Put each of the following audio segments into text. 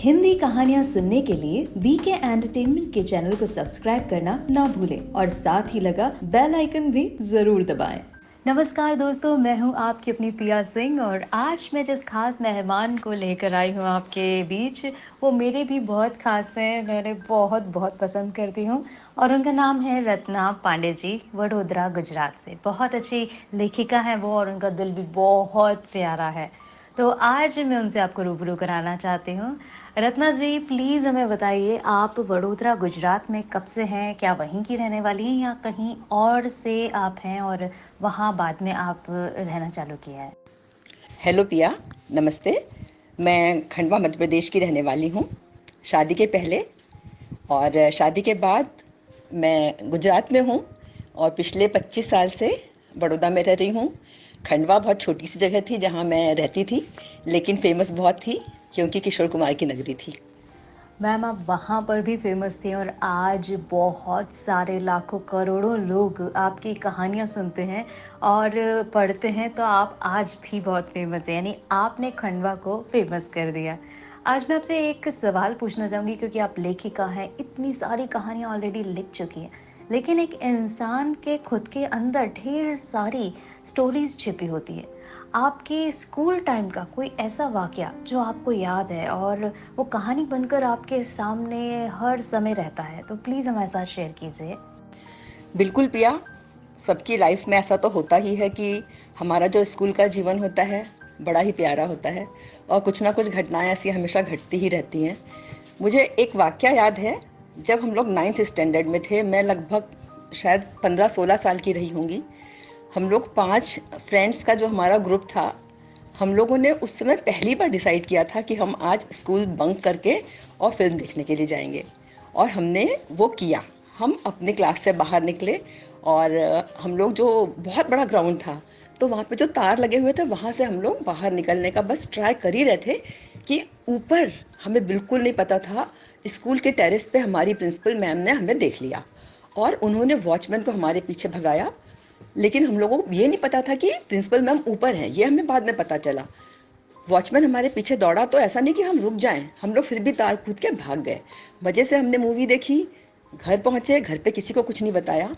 हिंदी कहानियाँ सुनने के लिए बीके एंटरटेनमेंट के चैनल को सब्सक्राइब करना ना भूलें और साथ ही लगा बेल आइकन भी जरूर दबाएं। नमस्कार दोस्तों, मैं हूं आपकी अपनी पिया सिंह और आज मैं जिस खास मेहमान को लेकर आई हूं आपके बीच, वो मेरे भी बहुत खास हैं। मैंने बहुत बहुत पसंद करती हूं और उनका नाम है रत्ना पांडे जी, वडोदरा गुजरात से। बहुत अच्छी लेखिका है वो और उनका दिल भी बहुत प्यारा है। तो आज मैं उनसे आपको रूबरू कराना चाहती हूँ। रत्ना जी, प्लीज़ हमें बताइए, आप वडोदरा गुजरात में कब से हैं? क्या वहीं की रहने वाली हैं या कहीं और से आप हैं और वहाँ बाद में आप रहना चालू किया है? हेलो पिया, नमस्ते। मैं खंडवा मध्य प्रदेश की रहने वाली हूँ शादी के पहले, और शादी के बाद मैं गुजरात में हूँ और पिछले 25 साल से बड़ौदा में रह रही हूँ। खंडवा बहुत छोटी सी जगह थी जहाँ मैं रहती थी, लेकिन फेमस बहुत थी क्योंकि किशोर कुमार की नगरी थी। मैम, आप वहाँ पर भी फेमस थी और आज बहुत सारे लाखों करोड़ों लोग आपकी कहानियाँ सुनते हैं और पढ़ते हैं, तो आप आज भी बहुत फेमस हैं। यानी आपने खंडवा को फेमस कर दिया। आज मैं आपसे एक सवाल पूछना चाहूँगी क्योंकि आप लेखिका हैं, इतनी सारी कहानियाँ ऑलरेडी लिख चुकी हैं, लेकिन एक इंसान के खुद के अंदर ढेर सारी स्टोरीज छिपी होती है। आपके स्कूल टाइम का कोई ऐसा वाकया जो आपको याद है और वो कहानी बनकर आपके सामने हर समय रहता है, तो प्लीज़ हमारे साथ शेयर कीजिए। बिल्कुल पिया, सबकी लाइफ में ऐसा तो होता ही है कि हमारा जो स्कूल का जीवन होता है बड़ा ही प्यारा होता है और कुछ ना कुछ घटनाएं ऐसी हमेशा घटती ही रहती हैं। मुझे एक वाकया याद है, जब हम लोग 9th स्टैंडर्ड में थे, मैं लगभग शायद 15-16 साल की रही होंगी। हम लोग 5 फ्रेंड्स का जो हमारा ग्रुप था, हम लोगों ने उस समय पहली बार डिसाइड किया था कि हम आज स्कूल बंक करके और फिल्म देखने के लिए जाएंगे, और हमने वो किया। हम अपने क्लास से बाहर निकले और हम लोग, जो बहुत बड़ा ग्राउंड था, तो वहाँ पे जो तार लगे हुए थे वहाँ से हम लोग बाहर निकलने का बस ट्राई कर ही रहे थे कि ऊपर, हमें बिल्कुल नहीं पता था, स्कूल के टेरेस पे हमारी प्रिंसिपल मैम ने हमें देख लिया और उन्होंने वॉचमैन को हमारे पीछे भगाया। लेकिन हम लोगों को ये नहीं पता था कि प्रिंसिपल मैम ऊपर हैं, ये हमें बाद में पता चला। वॉचमैन हमारे पीछे दौड़ा तो ऐसा नहीं कि हम रुक जाएं, हम लोग फिर भी तार कूद के भाग गए। मज़े से हमने मूवी देखी, घर पहुँचे, घर पे किसी को कुछ नहीं बताया।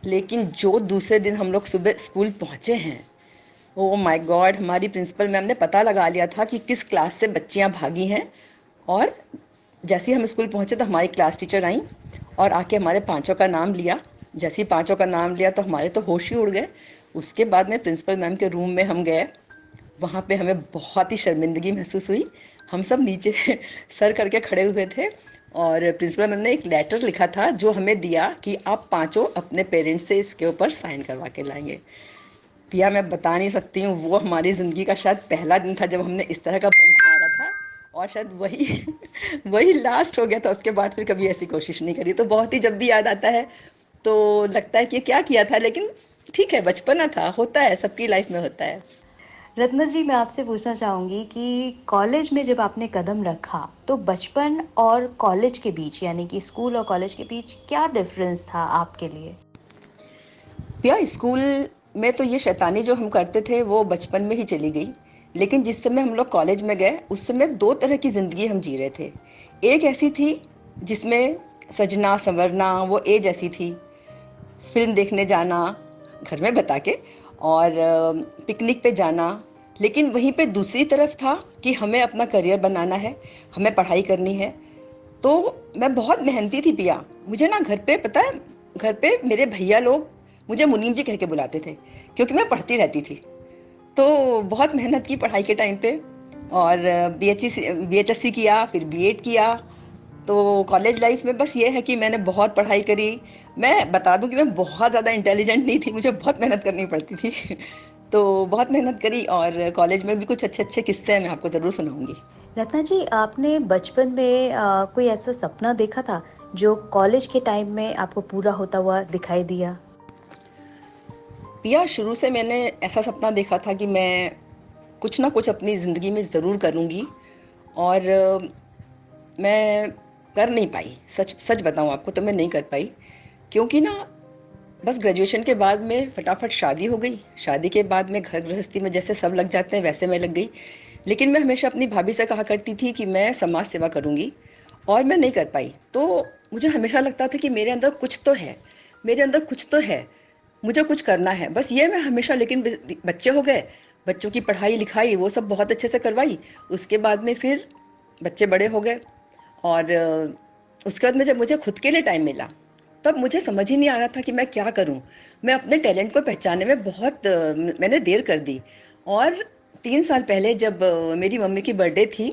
लेकिन जो दूसरे दिन हम लोग सुबह स्कूल पहुँचे हैं, ओ माय गॉड, हमारी प्रिंसिपल मैम ने पता लगा लिया था कि किस क्लास से बच्चियाँ भागी हैं। और जैसे ही हम स्कूल पहुँचे तो हमारी क्लास टीचर आई और आके हमारे पांचों का नाम लिया। जैसे ही पांचों का नाम लिया तो हमारे तो होश ही उड़ गए। उसके बाद में प्रिंसिपल मैम के रूम में हम गए, वहाँ पे हमें बहुत ही शर्मिंदगी महसूस हुई। हम सब नीचे सर करके खड़े हुए थे और प्रिंसिपल मैम ने एक लेटर लिखा था जो हमें दिया कि आप पांचों अपने पेरेंट्स से इसके ऊपर साइन करवा के लाएंगे। पिया, मैं बता नहीं सकती हूँ, वो हमारी ज़िंदगी का शायद पहला दिन था जब हमने इस तरह का बंक मारा था, और शायद वही वही लास्ट हो गया था। उसके बाद फिर कभी ऐसी कोशिश नहीं करी। तो बहुत ही, जब भी याद आता है तो लगता है कि क्या किया था, लेकिन ठीक है, बचपना था, होता है, सबकी लाइफ में होता है। रत्ना जी, मैं आपसे पूछना चाहूँगी कि कॉलेज में जब आपने कदम रखा, तो बचपन और कॉलेज के बीच, यानी कि स्कूल और कॉलेज के बीच क्या डिफरेंस था आपके लिए? पिया, स्कूल में तो ये शैतानी जो हम करते थे वो बचपन में ही चली गई, लेकिन जिस समय हम लोग कॉलेज में गए उस समय दो तरह की ज़िंदगी हम जी रहे थे। एक ऐसी थी जिसमें सजना संवरना, वो एज ऐसी थी, फिल्म देखने जाना घर में बता के, और पिकनिक पे जाना। लेकिन वहीं पे दूसरी तरफ था कि हमें अपना करियर बनाना है, हमें पढ़ाई करनी है। तो मैं बहुत मेहनती थी पिया। मुझे ना घर पे, पता है, घर पे मेरे भैया लोग मुझे मुनीम जी कह के बुलाते थे क्योंकि मैं पढ़ती रहती थी। तो बहुत मेहनत की पढ़ाई के टाइम पे, और बीएचएससी किया, फिर बीएड किया। तो कॉलेज लाइफ में बस ये है कि मैंने बहुत पढ़ाई करी। मैं बता दूं कि मैं बहुत ज़्यादा इंटेलिजेंट नहीं थी, मुझे बहुत मेहनत करनी पड़ती थी तो बहुत मेहनत करी, और कॉलेज में भी कुछ अच्छे अच्छे किस्से मैं आपको ज़रूर सुनाऊंगी। रत्ना जी, आपने बचपन में कोई ऐसा सपना देखा था जो कॉलेज के टाइम में आपको पूरा होता हुआ दिखाई दिया? पिया, शुरू से मैंने ऐसा सपना देखा था कि मैं कुछ ना कुछ अपनी ज़िंदगी में ज़रूर करूँगी, और मैं कर नहीं पाई। सच सच बताऊँ आपको तो मैं नहीं कर पाई, क्योंकि ना बस ग्रेजुएशन के बाद में फटाफट शादी हो गई। शादी के बाद में घर गृहस्थी में जैसे सब लग जाते हैं वैसे मैं लग गई। लेकिन मैं हमेशा अपनी भाभी से कहा करती थी कि मैं समाज सेवा करूँगी, और मैं नहीं कर पाई। तो मुझे हमेशा लगता था कि मेरे अंदर कुछ तो है, मेरे अंदर कुछ तो है, मुझे कुछ करना है, बस ये मैं हमेशा। लेकिन बच्चे हो गए, बच्चों की पढ़ाई लिखाई वो सब बहुत अच्छे से करवाई। उसके बाद में फिर बच्चे बड़े हो गए, और उसके बाद में जब मुझे खुद के लिए टाइम मिला, तब मुझे समझ ही नहीं आ रहा था कि मैं क्या करूं। मैं अपने टैलेंट को पहचानने में बहुत मैंने देर कर दी। और 3 साल पहले जब मेरी मम्मी की बर्थडे थी,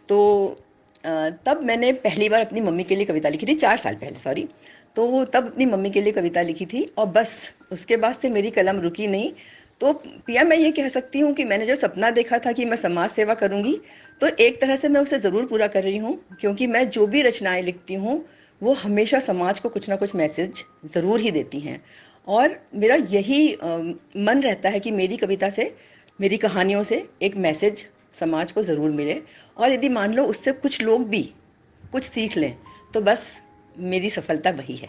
तो तब मैंने पहली बार अपनी मम्मी के लिए कविता लिखी थी। 4 साल पहले, सॉरी। तो तब अपनी मम्मी के लिए कविता लिखी थी, और बस उसके बाद से मेरी कलम रुकी नहीं। तो पिया, मैं ये कह सकती हूँ कि मैंने जो सपना देखा था कि मैं समाज सेवा करूँगी, तो एक तरह से मैं उसे ज़रूर पूरा कर रही हूँ, क्योंकि मैं जो भी रचनाएं लिखती हूँ वो हमेशा समाज को कुछ ना कुछ मैसेज ज़रूर ही देती हैं। और मेरा यही मन रहता है कि मेरी कविता से, मेरी कहानियों से एक मैसेज समाज को ज़रूर मिले, और यदि मान लो उससे कुछ लोग भी कुछ सीख लें, तो बस मेरी सफलता वही है।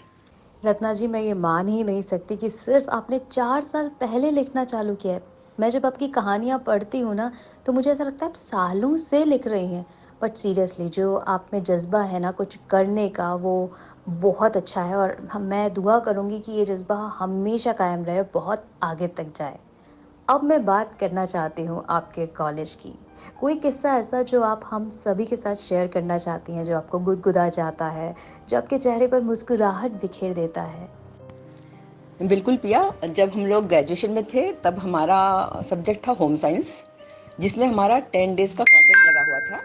रत्ना जी, मैं ये मान ही नहीं सकती कि सिर्फ आपने 4 साल पहले लिखना चालू किया है। मैं जब आपकी कहानियाँ पढ़ती हूँ ना, तो मुझे ऐसा लगता है आप सालों से लिख रही हैं। बट सीरियसली जो आप में जज्बा है ना कुछ करने का, वो बहुत अच्छा है, और मैं दुआ करूँगी कि ये जज्बा हमेशा कायम रहे, बहुत आगे तक जाए। अब मैं बात करना चाहती हूँ आपके कॉलेज की। कोई किस्सा ऐसा जो आप हम सभी के साथ शेयर करना चाहती हैं, जो आपको गुदगुदा जाता है, जो आपके चेहरे पर मुस्कुराहट बिखेर देता है? बिल्कुल पिया, जब हम लोग ग्रेजुएशन में थे तब हमारा सब्जेक्ट था होम साइंस, जिसमें हमारा 10 डेज़ का कॉटेज लगा हुआ था।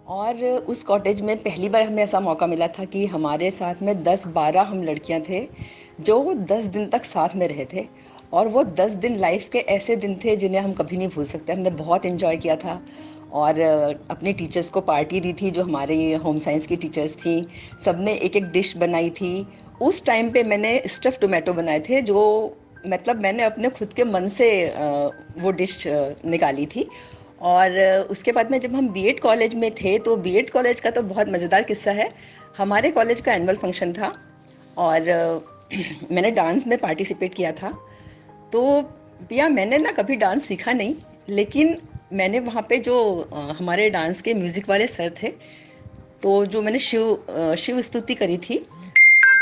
और उस कॉटेज में पहली बार हमें ऐसा मौका मिला था कि हमारे साथ में 10-12 हम लड़कियां थे, जो 10 दिन तक साथ में रहे थे। और वो 10 दिन लाइफ के ऐसे दिन थे जिन्हें हम कभी नहीं भूल सकते। हमने बहुत इन्जॉय किया था, और अपने टीचर्स को पार्टी दी थी, जो हमारे होम साइंस की टीचर्स थी। सबने एक एक डिश बनाई थी। उस टाइम पे मैंने स्टफ़ टोमेटो बनाए थे, जो मतलब मैंने अपने खुद के मन से वो डिश निकाली थी। और उसके बाद में जब हम बीएड कॉलेज में थे, तो बीएड कॉलेज का तो बहुत मज़ेदार किस्सा है। हमारे कॉलेज का एनुअल फंक्शन था, और मैंने डांस में पार्टिसिपेट किया था। तो भैया, मैंने ना कभी डांस सीखा नहीं, लेकिन मैंने वहाँ पे जो हमारे डांस के म्यूज़िक वाले सर थे, तो जो मैंने शिव स्तुति करी थी,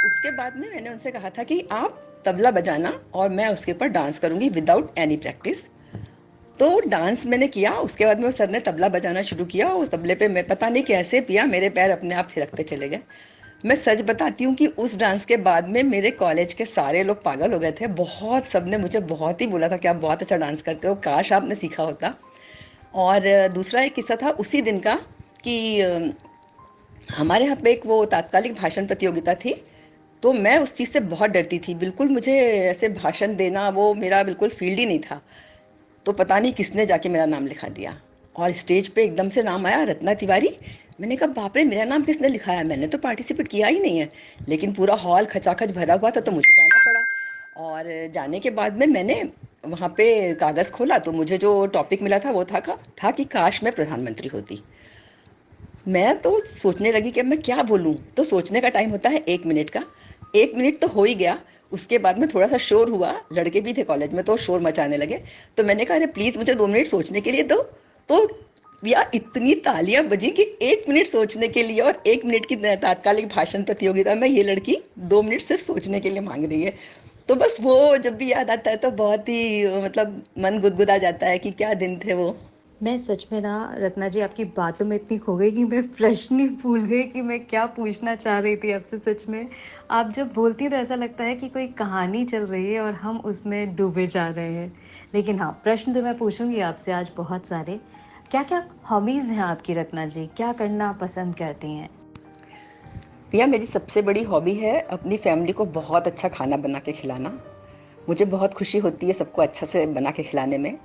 उसके बाद में मैंने उनसे कहा था कि आप तबला बजाना और मैं उसके ऊपर डांस करूँगी विदाउट एनी प्रैक्टिस। तो डांस मैंने किया। उसके बाद में उस सर ने तबला बजाना शुरू किया। उस तबले पे मैं पता नहीं कैसे पिया, मेरे पैर अपने आप थिरकते चले गए। मैं सच बताती हूँ कि उस डांस के बाद में मेरे कॉलेज के सारे लोग पागल हो गए थे। बहुत सबने मुझे बहुत ही बोला था कि आप बहुत अच्छा डांस करते हो, काश आपने सीखा होता। और दूसरा एक किस्सा था उसी दिन का, कि हमारे यहाँ पे एक वो तात्कालिक भाषण प्रतियोगिता थी। तो मैं उस चीज़ से बहुत डरती थी, बिल्कुल मुझे ऐसे भाषण देना वो मेरा बिल्कुल फील्ड ही नहीं था। तो पता नहीं किसने जाके मेरा नाम लिखा दिया, और स्टेज पे एकदम से नाम आया, रत्ना तिवारी। मैंने कहा बाप रे, मेरा नाम किसने लिखाया, मैंने तो पार्टिसिपेट किया ही नहीं है। लेकिन पूरा हॉल खचाखच भरा हुआ था, तो मुझे जाना पड़ा। और जाने के बाद में मैंने वहाँ पे कागज़ खोला, तो मुझे जो टॉपिक मिला था वो था कि काश मैं प्रधानमंत्री होती। मैं तो सोचने लगी कि अब मैं क्या बोलूं। तो सोचने का टाइम होता है 1 मिनट का। 1 मिनट तो हो ही गया। उसके बाद में थोड़ा सा शोर हुआ, लड़के भी थे कॉलेज में तो शोर मचाने लगे। तो मैंने कहा अरे प्लीज़ मुझे 2 मिनट सोचने के लिए दो। तो यार इतनी तालियां बजी कि 1 मिनट सोचने के लिए, और 1 मिनट की तात्कालिक भाषण प्रतियोगिता में ये लड़की 2 मिनट सिर्फ सोचने के लिए मांग रही है। तो बस वो जब भी याद आता है तो बहुत ही मतलब मन गुदगुदा जाता है कि क्या दिन थे वो। मैं सच में ना रत्ना जी आपकी बातों में इतनी खो गई कि मैं प्रश्न ही भूल गई कि मैं क्या पूछना चाह रही थी आपसे। सच में आप जब बोलती हैं तो ऐसा लगता है कि कोई कहानी चल रही है और हम उसमें डूबे जा रहे हैं। लेकिन हाँ, प्रश्न तो मैं पूछूंगी आपसे आज बहुत सारे। क्या क्या हॉबीज़ हैं आपकी रत्ना जी? क्या करना पसंद करती हैं? भैया, मेरी सबसे बड़ी हॉबी है अपनी फैमिली को बहुत अच्छा खाना बना के खिलाना। मुझे बहुत खुशी होती है सबको अच्छा से बना के खिलाने में।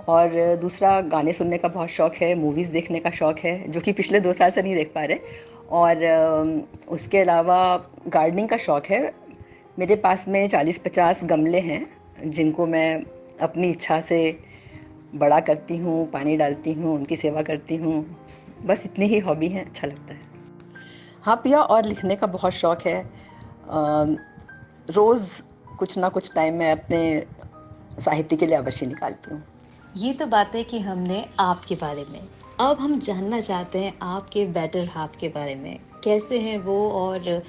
और दूसरा, गाने सुनने का बहुत शौक़ है, मूवीज़ देखने का शौक़ है, जो कि पिछले 2 साल से नहीं देख पा रहे। और उसके अलावा गार्डनिंग का शौक़ है। मेरे पास में 40-50 गमले हैं, जिनको मैं अपनी इच्छा से बड़ा करती हूँ, पानी डालती हूँ, उनकी सेवा करती हूँ। बस इतनी ही हॉबी है, अच्छा लगता है। हाँ पिया, और लिखने का बहुत शौक़ है। रोज़ कुछ ना कुछ टाइम मैं अपने साहित्य के लिए अवश्य निकालती हूँ। ये तो बातें कि हमने आपके बारे में। अब हम जानना चाहते हैं आपके बेटर हाल्फ के बारे में। कैसे हैं वो और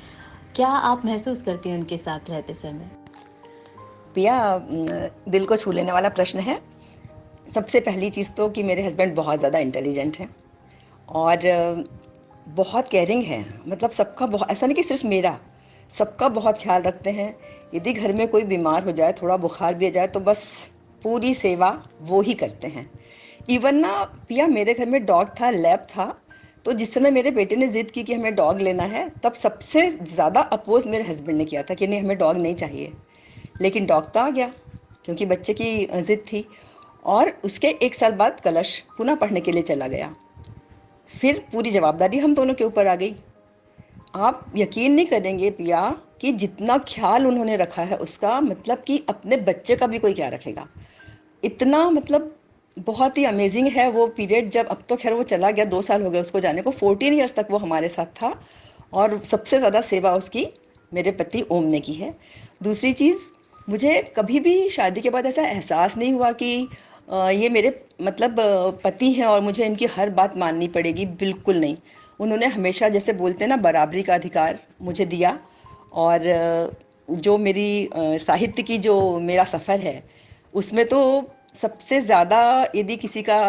क्या आप महसूस करती हैं उनके साथ रहते समय? पिया, दिल को छू लेने वाला प्रश्न है। सबसे पहली चीज़ तो कि मेरे हस्बैंड बहुत ज़्यादा इंटेलिजेंट हैं और बहुत केयरिंग हैं। मतलब सबका बहुत, ऐसा नहीं कि सिर्फ मेरा, सबका बहुत ख्याल रखते हैं। यदि घर में कोई बीमार हो जाए, थोड़ा बुखार भी आ जाए, तो बस पूरी सेवा वो ही करते हैं। इवन ना पिया, मेरे घर में डॉग था, लैब था, तो जिस समय मेरे बेटे ने ज़िद की कि हमें डॉग लेना है, तब सबसे ज़्यादा अपोज़ मेरे हस्बैंड ने किया था कि नहीं, हमें डॉग नहीं चाहिए। लेकिन डॉग तो आ गया क्योंकि बच्चे की ज़िद थी। और उसके 1 साल बाद कलश पुनः पढ़ने के लिए चला गया। फिर पूरी जवाबदारी हम दोनों के ऊपर आ गई। आप यकीन नहीं करेंगे पिया कि जितना ख्याल उन्होंने रखा है उसका, मतलब कि अपने बच्चे का भी कोई क्या रखेगा। इतना मतलब बहुत ही अमेजिंग है वो पीरियड। जब अब तो खैर वो चला गया, 2 साल हो गए उसको जाने को, 14 ईयर्स तक वो हमारे साथ था और सबसे ज़्यादा सेवा उसकी मेरे पति ओम ने की है। दूसरी चीज़, मुझे कभी भी शादी के बाद ऐसा एहसास नहीं हुआ कि ये मेरे मतलब पति हैं और मुझे इनकी हर बात माननी पड़ेगी, बिल्कुल नहीं। उन्होंने हमेशा, जैसे बोलते हैं ना, बराबरी का अधिकार मुझे दिया। और जो मेरी साहित्य की जो मेरा सफ़र है, उसमें तो सबसे ज़्यादा यदि किसी का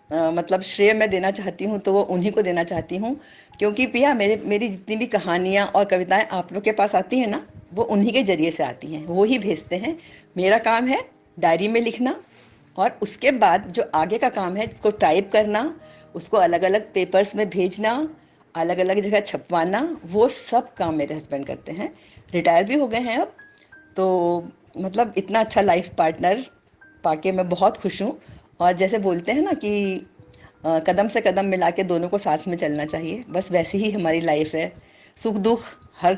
मतलब श्रेय मैं देना चाहती हूँ तो वो उन्हीं को देना चाहती हूँ। क्योंकि पिया, मेरी जितनी भी कहानियाँ और कविताएं आप लोग के पास आती हैं ना, वो उन्हीं के ज़रिए से आती हैं, वो ही भेजते हैं। मेरा काम है डायरी में लिखना, और उसके बाद जो आगे का काम है, जिसको टाइप करना, उसको अलग अलग पेपर्स में भेजना, अलग अलग जगह छपवाना, वो सब काम मेरे हस्बैंड करते हैं। रिटायर भी हो गए हैं अब। तो मतलब इतना अच्छा लाइफ पार्टनर पाके मैं बहुत खुश हूँ। और जैसे बोलते हैं ना कि कदम से कदम मिला के दोनों को साथ में चलना चाहिए, बस वैसी ही हमारी लाइफ है। सुख दुख हर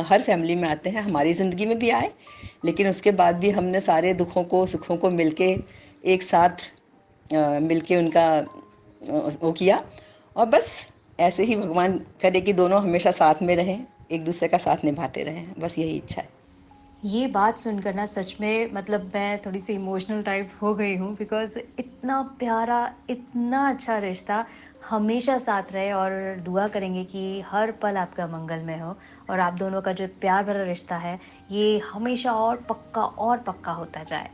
हर फैमिली में आते हैं, हमारी ज़िंदगी में भी आए, लेकिन उसके बाद भी हमने सारे दुखों को सुखों को मिलके एक साथ मिलके उनका वो किया। और बस ऐसे ही भगवान करे कि दोनों हमेशा साथ में रहें, एक दूसरे का साथ निभाते रहें, बस यही इच्छा है। ये बात सुनकर ना सच में मतलब मैं थोड़ी-सी इमोशनल टाइप हो गई हूँ बिकॉज़ इतना प्यारा, इतना अच्छा रिश्ता हमेशा साथ रहे और दुआ करेंगे कि हर पल आपका मंगलमय हो और आप दोनों का जो प्यार भरा रिश्ता है, ये हमेशा और पक्का होता जाए।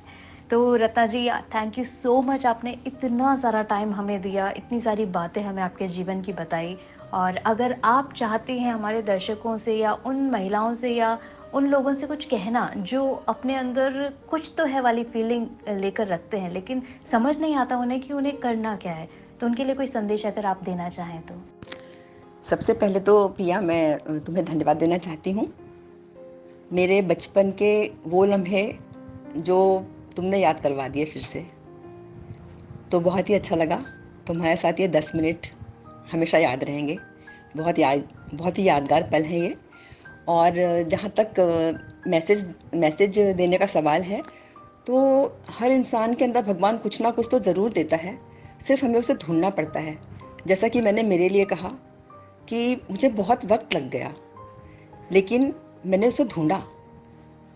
तो रत्ना जी, थैंक यू सो मच, आपने इतना सारा टाइम हमें दिया, इतनी सारी बातें हमें आपके जीवन की बताई। और अगर आप चाहते हैं हमारे दर्शकों से या उन महिलाओं से या उन लोगों से कुछ कहना जो अपने अंदर कुछ तो है वाली फीलिंग लेकर रखते हैं लेकिन समझ नहीं आता उन्हें कि उन्हें करना क्या है, तो उनके लिए कोई संदेश अगर आप देना चाहें तो? सबसे पहले तो पिया, मैं तुम्हें धन्यवाद देना चाहती हूँ। मेरे बचपन के वो लम्हे जो तुमने याद करवा दिए फिर से, तो बहुत ही अच्छा लगा। तुम्हारे साथ ये 10 मिनट हमेशा याद रहेंगे। बहुत ही यादगार पल हैं ये। और जहाँ तक मैसेज देने का सवाल है, तो हर इंसान के अंदर भगवान कुछ ना कुछ तो ज़रूर देता है, सिर्फ हमें उसे ढूंढना पड़ता है। जैसा कि मैंने मेरे लिए कहा कि मुझे बहुत वक्त लग गया, लेकिन मैंने उसे ढूंढा।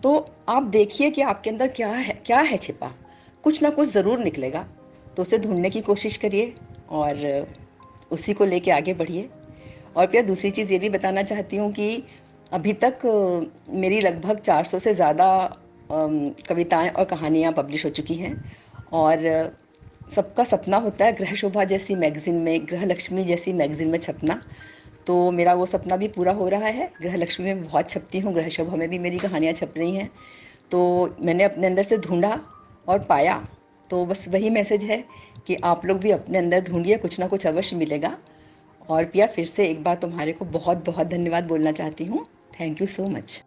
तो आप देखिए कि आपके अंदर क्या है छिपा, कुछ ना कुछ ज़रूर निकलेगा। तो उसे ढूंढने की कोशिश करिए और उसी को लेके आगे बढ़िए। और फिर दूसरी चीज़ ये भी बताना चाहती हूँ कि अभी तक मेरी लगभग 400 से ज़्यादा कविताएं और कहानियाँ पब्लिश हो चुकी हैं। और सबका सपना होता है गृह शोभा जैसी मैगज़ीन में, गृह लक्ष्मी जैसी मैगज़ीन में छपना। तो मेरा वो सपना भी पूरा हो रहा है। गृह लक्ष्मी में बहुत छपती हूँ, गृह शोभा में भी मेरी कहानियाँ छप रही हैं। तो मैंने अपने अंदर से ढूंढा और पाया। तो बस वही मैसेज है कि आप लोग भी अपने अंदर ढूंढिए, कुछ ना कुछ अवश्य मिलेगा। और पिया, फिर से एक बार तुम्हारे को बहुत बहुत धन्यवाद बोलना चाहती हूँ। Thank you so much.